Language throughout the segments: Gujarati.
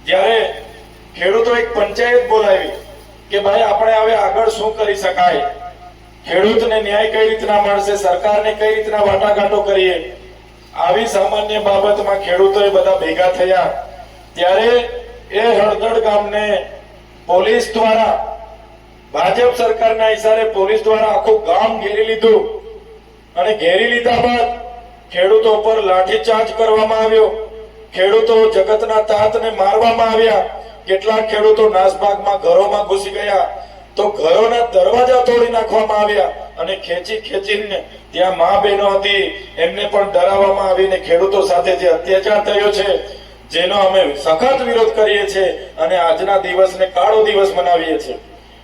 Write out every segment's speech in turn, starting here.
જ્યારે ખેડૂતો એક પંચાયત બોલાવી કે ભાઈ આપણે હવે આગળ શું કરી શકાય, ખેડૂતને ન્યાય કઈ રીતના મળશે, સરકારને કઈ રીતના વાટાઘાટો કરીએ, આવી સામાન્ય બાબતમાં ખેડૂતોએ બધા ભેગા થયા ત્યારે એ હળદળ ગામને પોલીસ દ્વારા, ભાજપ સરકારના ઇશારે પોલીસ દ્વારા આખું ગામ ઘેરી લીધું અને ઘેરી લીધા બાદ ખેડૂતો પર લાઠીચાર્જ કરવામાં આવ્યો. ખેડૂતો જગતના તાતને મારવામાં આવ્યા. કેટલાક ખેડૂતો નાસભાગમાં ઘરોમાં ઘૂસી ગયા તો ઘરોના દરવાજા તોડી નાખવામાં આવ્યા અને ખેંચી ખેંચીને ત્યાં મા બહેનો હતી એમને પણ ડરાવવામાં આવીને ખેડૂતો સાથે જે અત્યાચાર થયો છે જેનો અમે સખત વિરોધ કરીએ છીએ અને આજના દિવસને કાળો દિવસ મનાવીએ છીએ.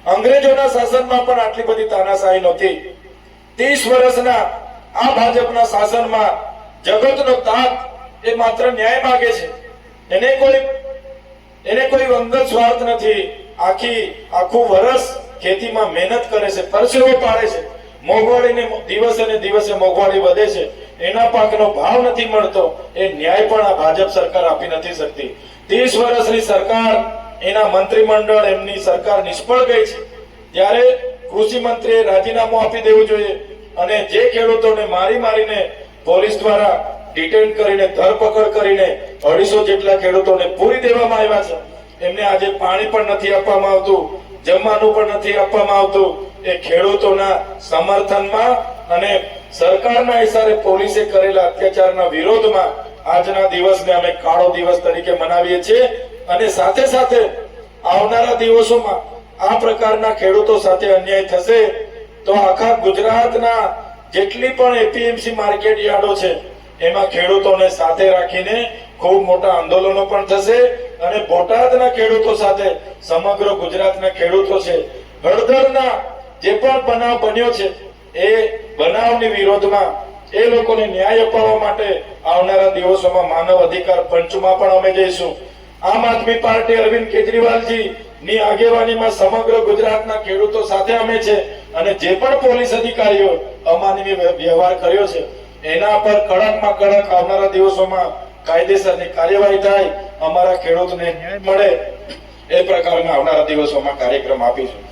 અંગ્રેજોના શાસનમાં પણ આટલી બધી તાનાશાહી નહોતી. 30 વર્ષના આ ભાજપના શાસનમાં જગતનો તાત એ માત્ર ન્યાય માંગે છે. એને કોઈ અંગત સ્વાર્થ નથી. આખું વર્ષ ખેતીમાં મહેનત કરે છે, પરસેવો પાડે છે, મોંઘવારીને દિવસે ને દિવસે મોંઘવારી વધે છે, એના પાકનો ભાવ નથી મળતો. એ ન્યાય પણ આ ભાજપ સરકાર આપી નથી શકતી. 30 વર્ષની સરકાર, એના મંત્રીમંડળ, એમની સરકાર નિષ્ફળ ગઈ છે. ત્યારે કૃષિ મંત્રીએ રાજીનામું આપી દેવું જોઈએ અને જે ખેડૂતોને મારીને પોલીસ દ્વારા ડિટેન કરીને, ધરપકડ કરીને 250 જેટલા ખેડૂતોને પૂરી દેવામાં આવ્યા છે. એમને આજે પાણી પણ નથી આપવામાં આવતું, જમવાનું પણ નથી આપવામાં આવતું. એ ખેડૂતોના સમર્થનમાં અને સરકારના ઇશારે પોલીસે કરેલા અત્યાચારના વિરોધમાં આજના દિવસને અમે કાળો દિવસ તરીકે મનાવીએ છીએ. અને સાથે સાથે આવનારા દિવસોમાં આ પ્રકારના ખેડૂતો સાથે અન્યાય થશે તો આખા ગુજરાતના જેટલી પણ એપીએમસી માર્કેટ યાર્ડો છે એમાં ખેડૂતોને સાથે રાખીને ખૂબ મોટા આંદોલનો પણ થશે અને બોટાદના ખેડૂતો સાથે સમગ્ર ગુજરાતના ખેડૂતો છે. હળદરના જે પણ બનાવ બન્યો છે એ બનાવની વિરોધમાં એ લોકોને ન્યાય અપાવવા માટે આવનારા દિવસોમાં માનવ અધિકાર પંચમાં પણ અમે જઈશું. આમ આદમી પાર્ટી અરવિંદ કેજરીવાલજી ની આગેવાનીમાં સમગ્ર ગુજરાતના ખેડૂતો સાથે અમે છે અને જે પણ પોલીસ અધિકારીઓ અમાનવીય વ્યવહાર કર્યો છે એના પર કડકમાં કડક આવનારા દિવસોમાં કાયદેસરની કાર્યવાહી થાય, અમારા ખેડૂતને ન્યાય મળે એ પ્રકારના આવનારા દિવસોમાં કાર્યક્રમ આપીશું.